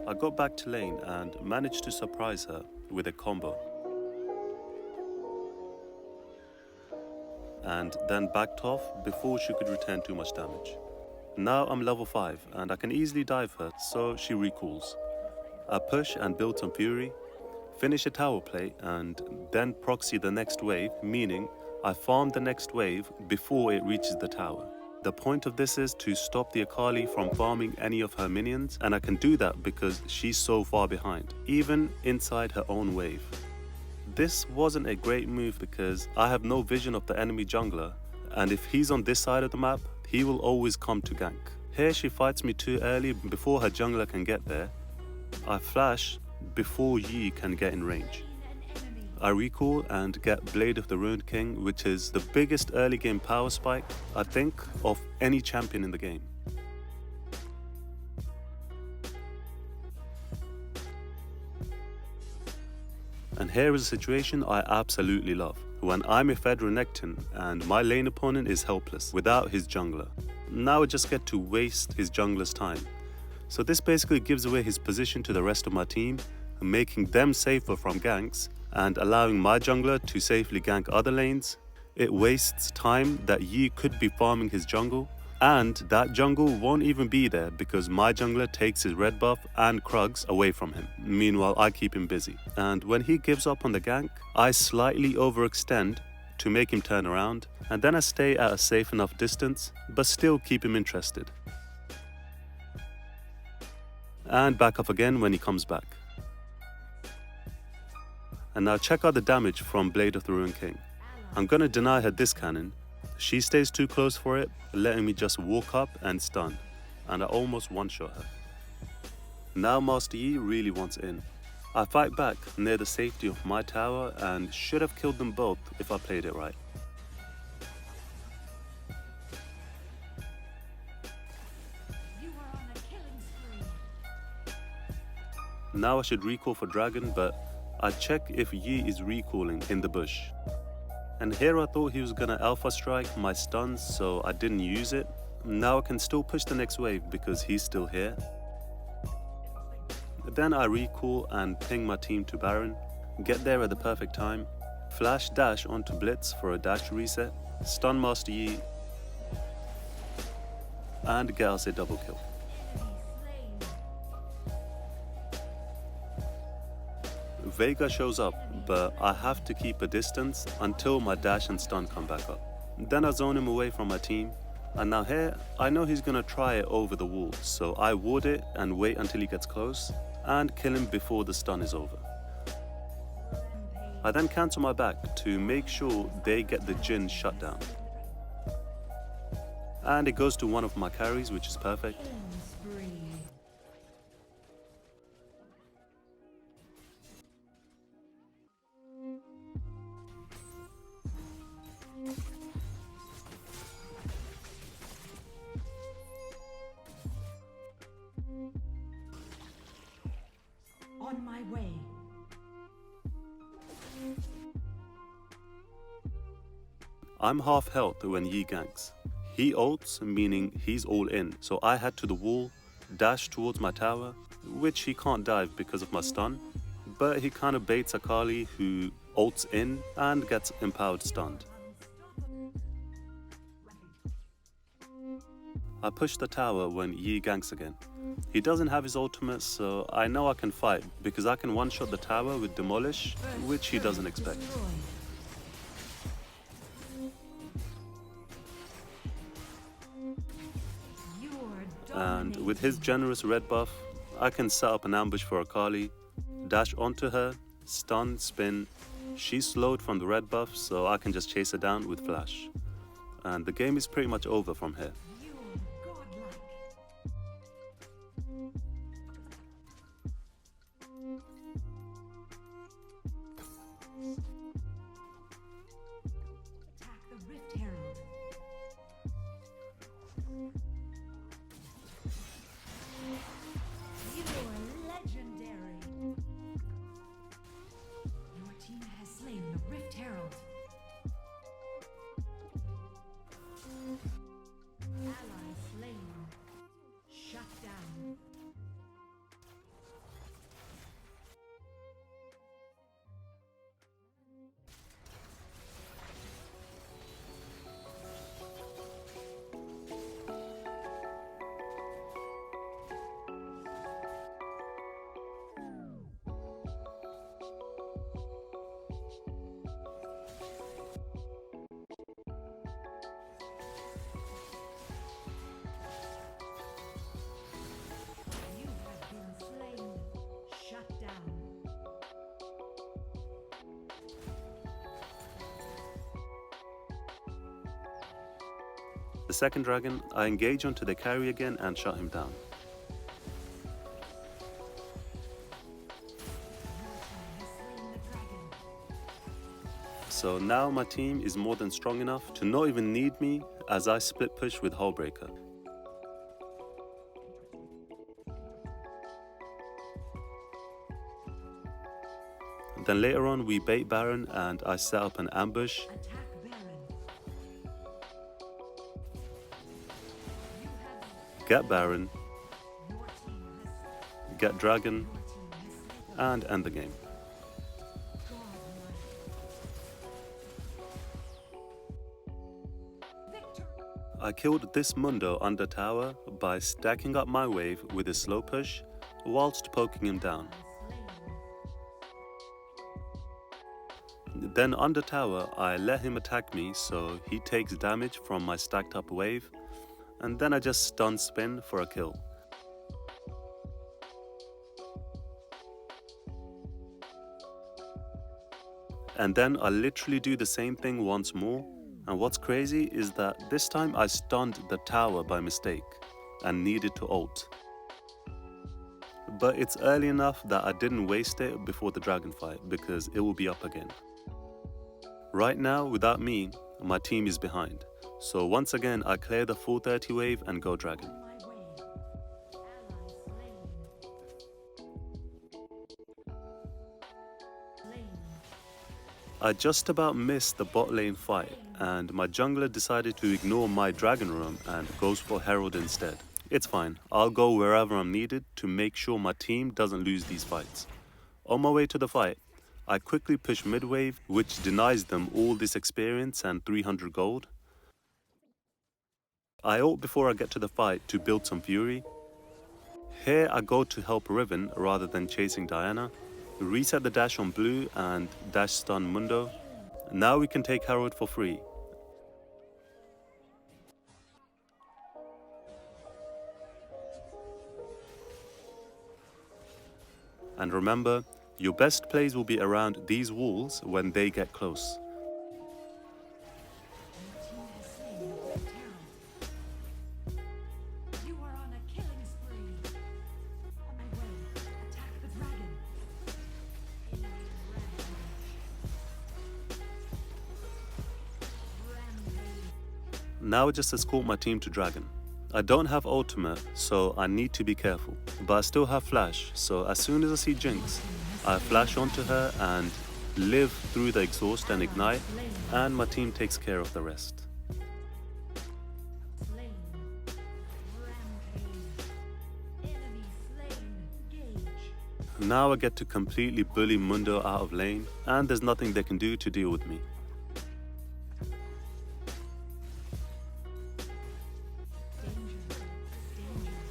I got back to lane and managed to surprise her with a combo. And then backed off before she could return too much damage. Now I'm level 5 and I can easily dive her, so she recalls. I push and build some fury, finish a tower play and then proxy the next wave, meaning I farm the next wave before it reaches the tower. The point of this is to stop the Akali from farming any of her minions, and I can do that because she's so far behind, even inside her own wave. This wasn't a great move because I have no vision of the enemy jungler, and if he's on this side of the map, he will always come to gank. Here she fights me too early before her jungler can get there. I flash before Yi can get in range. I recall and get Blade of the Ruined King, which is the biggest early game power spike, I think, of any champion in the game. And here is a situation I absolutely love. When I'm a Fed Renekton and my lane opponent is helpless without his jungler. Now I just get to waste his jungler's time. So this basically gives away his position to the rest of my team, making them safer from ganks and allowing my jungler to safely gank other lanes. It wastes time that Yi could be farming his jungle, and that jungle won't even be there because my jungler takes his red buff and Krugs away from him. Meanwhile, I keep him busy. And when he gives up on the gank, I slightly overextend to make him turn around, and then I stay at a safe enough distance, but still keep him interested. And back up again when he comes back. And now check out the damage from Blade of the Ruined King. I'm gonna deny her this cannon. She stays too close for it, letting me just walk up and stun. And I almost one-shot her. Now Master Yi really wants in. I fight back near the safety of my tower and should have killed them both if I played it right. Now I should recall for Dragon, but I check if Yi is recalling in the bush. And here I thought he was gonna alpha strike my stuns, so I didn't use it. Now I can still push the next wave because he's still here. Then I recall and ping my team to Baron, get there at the perfect time, flash dash onto Blitz for a dash reset, stun Master Yi, and get us a double kill. Veigar shows up, but I have to keep a distance until my dash and stun come back up. Then I zone him away from my team, and now here, I know he's gonna try it over the wall, so I ward it and wait until he gets close, and kill him before the stun is over. I then cancel my back to make sure they get the Jhin shut down. And it goes to one of my carries, which is perfect. On my way. I'm half health when Yi ganks. He ults, meaning he's all in, so I head to the wall, dash towards my tower, which he can't dive because of my stun, but he kind of baits Akali who ults in and gets empowered stunned. I push the tower when Yi ganks again. He doesn't have his ultimate, so I know I can fight because I can one-shot the tower with Demolish, which he doesn't expect. And with his generous red buff, I can set up an ambush for Akali, dash onto her, stun, spin. She's slowed from the red buff, so I can just chase her down with flash. And the game is pretty much over from here. Attack the Rift Herald. You are legendary. Your team has slain the Rift Herald. Ally slain. Shut down. The second dragon, I engage onto the carry again and shut him down. So now my team is more than strong enough to not even need me as I split push with Hullbreaker. Then later on we bait Baron and I set up an ambush. Attack Baron. Get Baron, Your team has get Dragon, your team has slain and end the game. godlike. Victor. I killed this Mundo under tower by stacking up my wave with a slow push whilst poking him down. Then under tower I let him attack me so he takes damage from my stacked up wave, and then I just stun spin for a kill. And then I literally do the same thing once more, and what's crazy is that this time I stunned the tower by mistake and needed to ult. But it's early enough that I didn't waste it before the dragon fight because it will be up again. Right now, without me, my team is behind. So once again, I clear the full 30 wave and go dragon. On my way. Ally slain. I just about missed the bot lane fight and my jungler decided to ignore my dragon roam and goes for Herald instead. It's fine, I'll go wherever I'm needed to make sure my team doesn't lose these fights. On my way to the fight, I quickly push mid wave, which denies them all this experience and 300 gold. I ult before I get to the fight to build some fury. Here I go to help Riven rather than chasing Diana. Reset the dash on blue and dash stun Mundo. Now we can take Herald for free. And remember, your best plays will be around these walls when they get close. Your team has slain the Rift Herald. You are on a killing spree. On my way. Attack the dragon. Enemy rampage. Now I just escort my team to dragon. I don't have ultimate, so I need to be careful. But I still have flash, so as soon as I see Jinx, I flash onto her and live through the exhaust and ignite, and my team takes care of the rest. Slain. Rampage. Enemy slain. Gage. Now I get to completely bully Mundo out of lane, and there's nothing they can do to deal with me. Danger. Danger.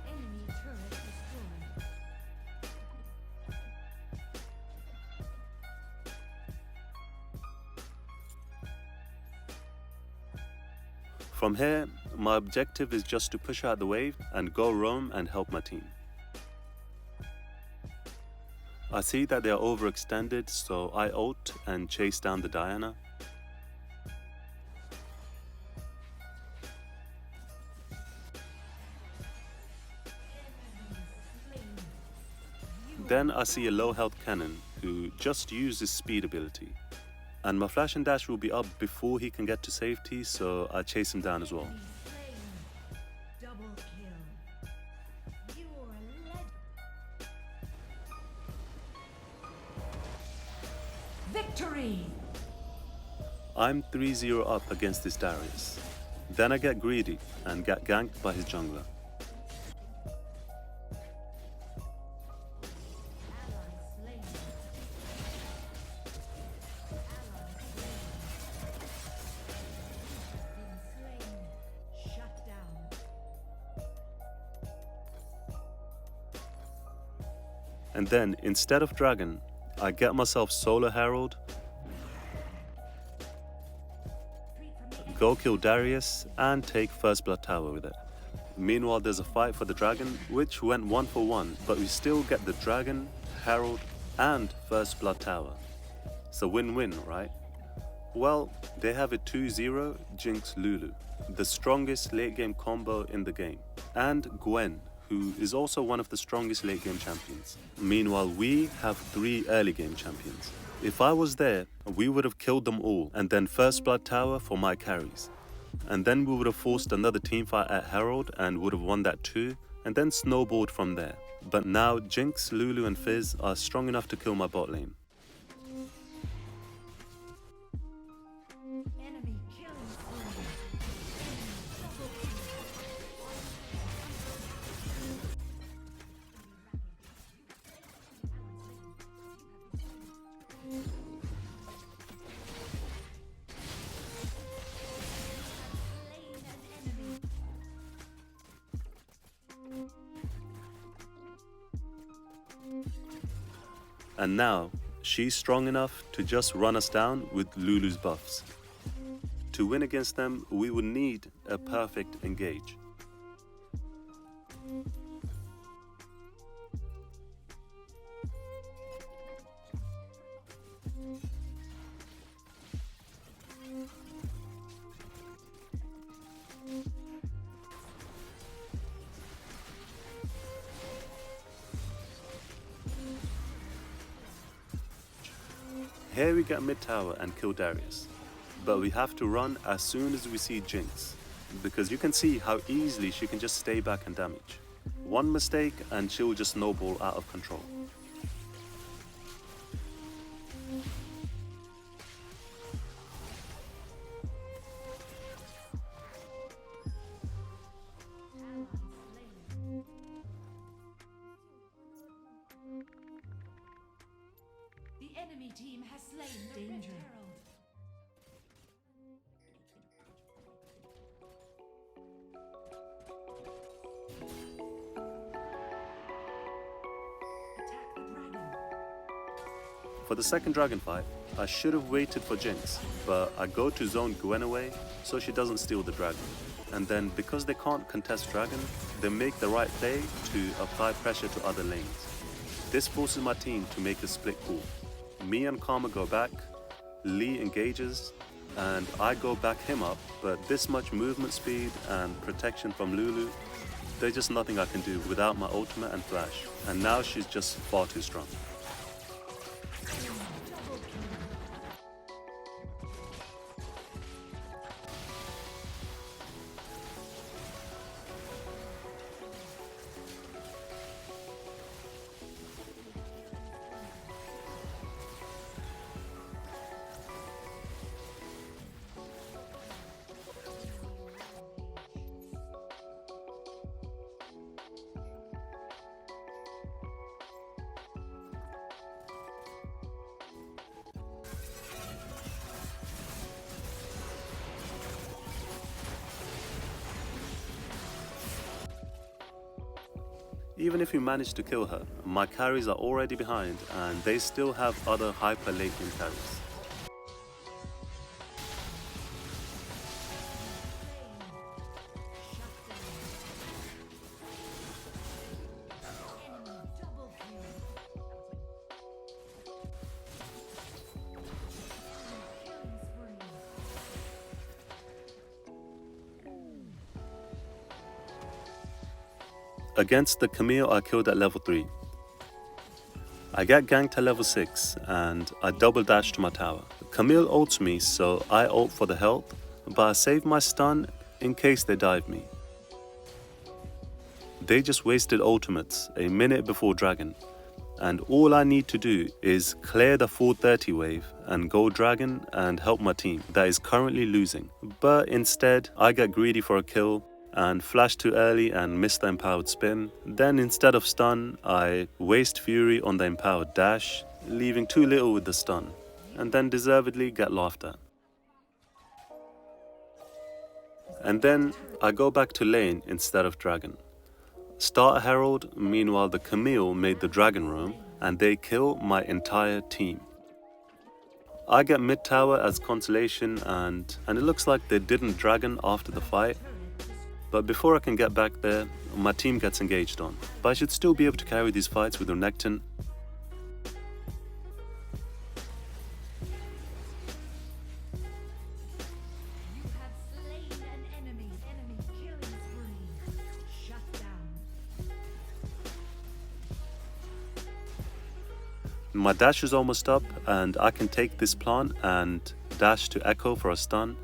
Enemy turret destroyed. From here, my objective is just to push out the wave and go roam and help my team. I see that they are overextended, so I ult and chase down the Diana. Then I see a low health cannon who just uses speed ability. And my flash and dash will be up before he can get to safety, so I chase him down as well. Enemy slain. Double kill. You are a legend. Victory! I'm 3-0 up against this Darius. Then I get greedy and get ganked by his jungler. Ally slain. Ally slain. Shut down. And then, instead of dragon, I get myself solo Herald, Retreat from the go kill Darius, and take first blood tower with it. Meanwhile, there's a fight for the dragon, which went 1-for-1, but we still get the dragon, herald, and first blood tower. So win-win, right? Well, they have a 2-0 Jinx Lulu, the strongest late game combo in the game, and Gwen, who is also one of the strongest late game champions. Meanwhile, we have 3 early game champions. If I was there, we would have killed them all, and then first blood tower for my carries. And then we would have forced another team fight at Herald and would have won that too, and then snowballed from there. But now Jinx, Lulu and Fizz are strong enough to kill my bot lane. Enemy killing spree. Double And now, she's strong enough to just run us down with Lulu's buffs. To win against them, we would need a perfect engage. Here we get mid tower and kill Darius, but we have to run as soon as we see Jinx, because you can see how easily she can just stay back and damage. One mistake and she'll just snowball out of control. The enemy team has slain the danger. Attack the dragon. For the second dragon fight, I should have waited for Jinx, but I go to zone Gwen away so she doesn't steal the dragon. And then because they can't contest dragon, they make the right play to apply pressure to other lanes. This forces my team to make a split pool. Me and Karma go back, Lee engages, and I go back him up, but this much movement speed and protection from Lulu, there's just nothing I can do without my ultimate and flash, and now she's just far too strong. Even if you manage to kill her, my carries are already behind and they still have other hyper late game carries. Against the Camille I killed at level 3. I get ganked at level 6 and I double dash to my tower. Camille ults me so I ult for the health, but I save my stun in case they dive me. They just wasted ultimates a minute before dragon, and all I need to do is clear the 430 wave and go dragon and help my team that is currently losing. But instead I get greedy for a kill and flash too early and miss the empowered spin. Then instead of stun, I waste fury on the empowered dash, leaving too little with the stun, and then deservedly get laughed at. And then I go back to lane instead of dragon. Start a herald, meanwhile the Camille made the dragon roam, and they kill my entire team. I get mid tower as consolation and it looks like they didn't dragon after the fight. But before I can get back there, my team gets engaged on. But I should still be able to carry these fights with Renekton. You have slain an enemy. Enemy killing spree. Shut down. My dash is almost up and I can take this plant and dash to Echo for a stun.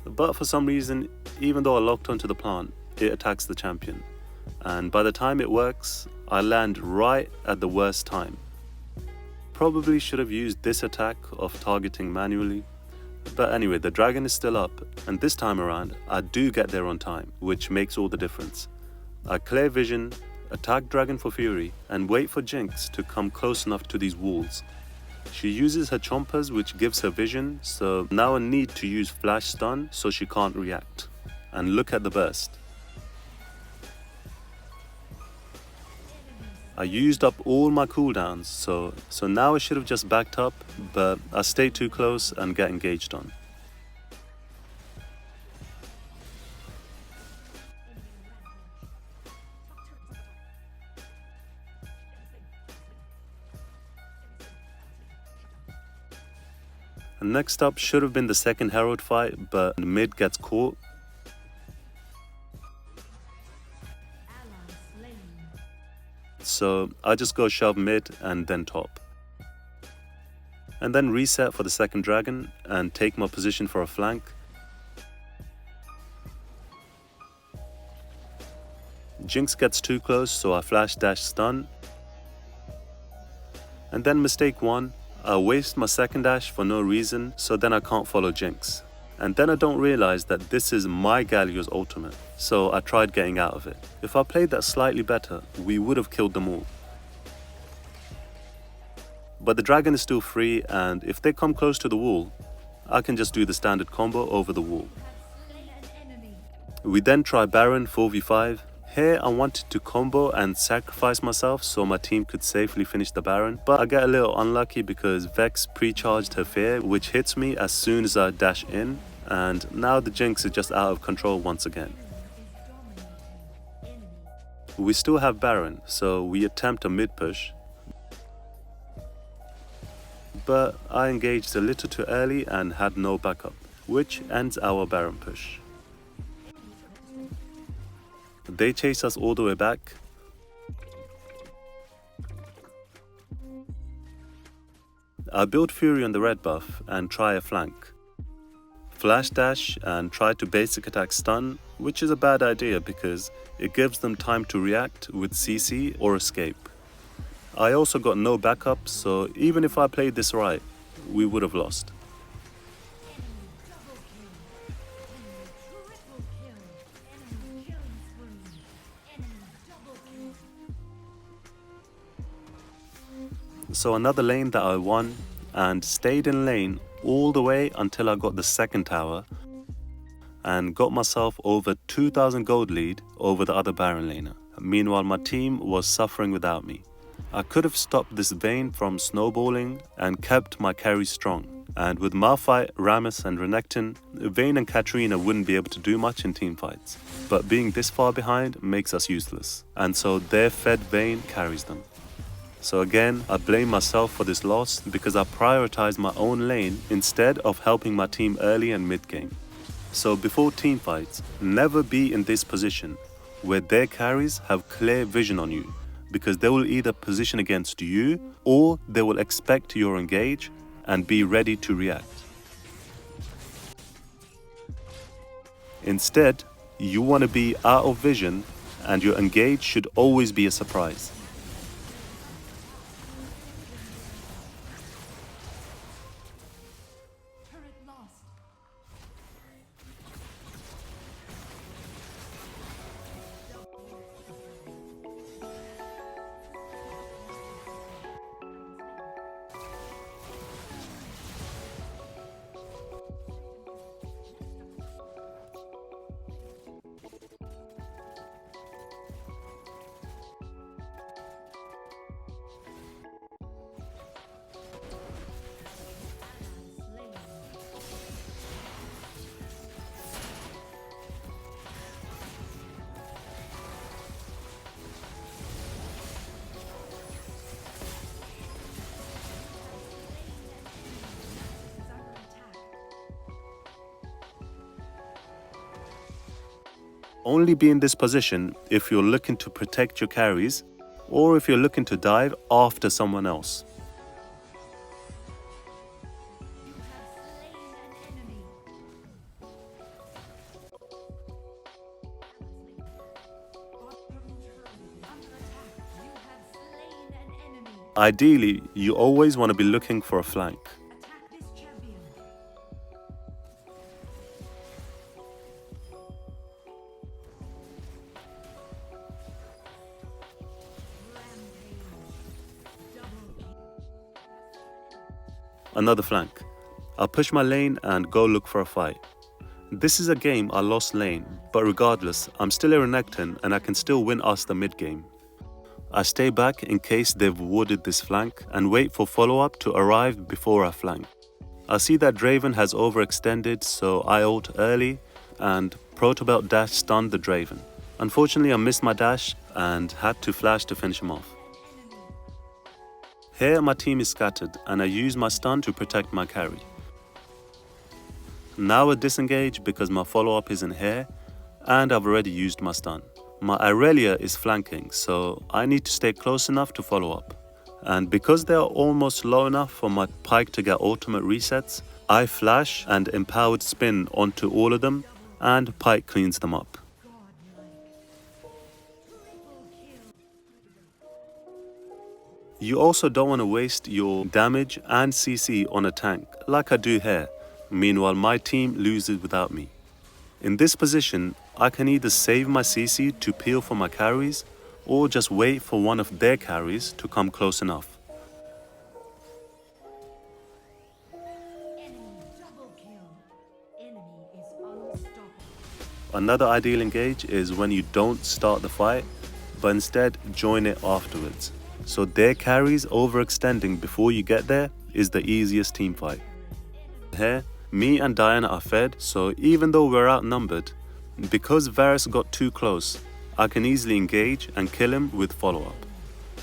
But for some reason, even though I locked onto the plant, it attacks the champion. And by the time it works, I land right at the worst time. Probably should have used this attack of targeting manually. But anyway, the dragon is still up, and this time around, I do get there on time, which makes all the difference. I clear vision, attack dragon for fury, and wait for Jinx to come close enough to these walls. She uses her chompers, which gives her vision, so now I need to use flash stun so she can't react. And look at the burst. I used up all my cooldowns, so now I should have just backed up, but I stay too close and get engaged on. And next up should have been the second Herald fight, but mid gets caught. Ally slain. So I just go shove mid and then top. And then reset for the second dragon and take my position for a flank. Jinx gets too close, so I flash dash stun. And then mistake one, I waste my second dash for no reason, so then I can't follow Jinx. And then I don't realize that this is my Galio's ultimate, so I tried getting out of it. If I played that slightly better, we would have killed them all. But the dragon is still free, and if they come close to the wall, I can just do the standard combo over the wall. Slain an enemy. We then try Baron 4v5. Here I wanted to combo and sacrifice myself so my team could safely finish the Baron, but I get a little unlucky because Vex pre-charged her fear, which hits me as soon as I dash in, and now the Jinx is just out of control once again. We still have Baron, so we attempt a mid push, but I engaged a little too early and had no backup, which ends our Baron push. They chase us all the way back. I build Fury on the red buff and try a flank. Flash dash and try to basic attack stun, which is a bad idea because it gives them time to react with CC or escape. I also got no backup, so even if I played this right, we would have lost. So another lane that I won and stayed in lane all the way until I got the second tower and got myself over 2000 gold lead over the other Baron laner. Meanwhile, my team was suffering without me. I could have stopped this Vayne from snowballing and kept my carry strong. And with Malphite, Rammus and Renekton, Vayne and Katarina wouldn't be able to do much in team fights. But being this far behind makes us useless. And so their fed Vayne carries them. So again, I blame myself for this loss because I prioritized my own lane instead of helping my team early and mid game. So before team fights, never be in this position where their carries have clear vision on you, because they will either position against you or they will expect your engage and be ready to react. Instead, you want to be out of vision and your engage should always be a surprise. Turret lost. only be in this position if you're looking to protect your carries or if you're looking to dive after someone else. Ideally, you always want to be looking for a flank. Attack this champion. Another flank. I'll push my lane and go look for a fight. This is a game I lost lane, but regardless, I'm still a Renekton and I can still win us the mid game. I stay back in case they've warded this flank and wait for follow-up to arrive before I flank. I see that Draven has overextended, so I ult early and Protobelt dash stunned the Draven. Unfortunately, I missed my dash and had to flash to finish him off. Here my team is scattered and I use my stun to protect my carry. Now I disengage because my follow-up is in here and I've already used my stun. My Irelia is flanking, so I need to stay close enough to follow up. And because they are almost low enough for my Pyke to get ultimate resets, I flash and empowered spin onto all of them and Pyke cleans them up. You also don't want to waste your damage and CC on a tank like I do here. Meanwhile, my team loses without me. In this position, I can either save my CC to peel for my carries or just wait for one of their carries to come close enough. Another ideal engage is when you don't start the fight, but instead join it afterwards. So their carries overextending before you get there is the easiest team fight. Here, me and Diana are fed, so even though we're outnumbered, because Varus got too close, I can easily engage and kill him with follow-up.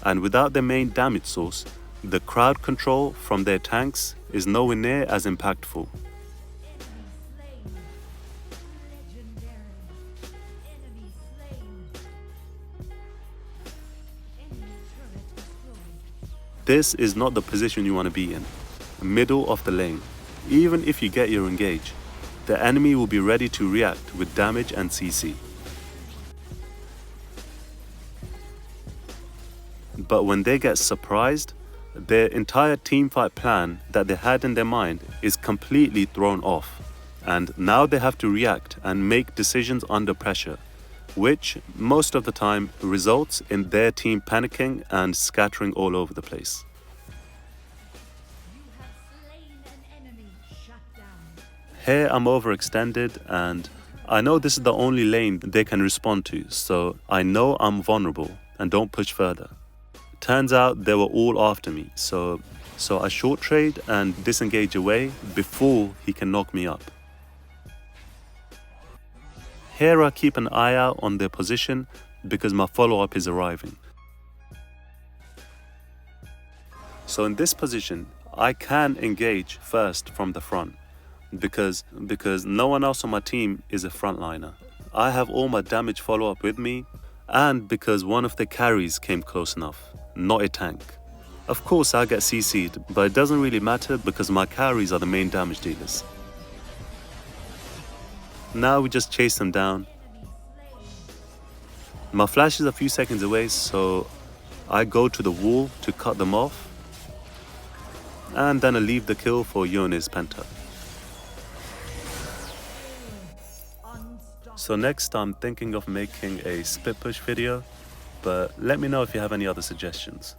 And without their main damage source, the crowd control from their tanks is nowhere near as impactful. This is not the position you want to be in, middle of the lane. Even if you get your engage, the enemy will be ready to react with damage and CC. But when they get surprised, their entire teamfight plan that they had in their mind is completely thrown off. And now they have to react and make decisions under pressure, which most of the time results in their team panicking and scattering all over the place. Here I'm overextended and I know this is the only lane they can respond to, so I know I'm vulnerable and don't push further. Turns out they were all after me, so I short trade and disengage away before he can knock me up. Here I keep an eye out on their position because my follow-up is arriving. So in this position, I can engage first from the front. Because no one else on my team is a frontliner. I have all my damage follow-up with me, and because one of the carries came close enough, not a tank. Of course I get CC'd, but it doesn't really matter because my carries are the main damage dealers. Now we just chase them down. My flash is a few seconds away, so I go to the wall to cut them off, and then I leave the kill for Yone's Penta. So next I'm thinking of making a split push video, but let me know if you have any other suggestions.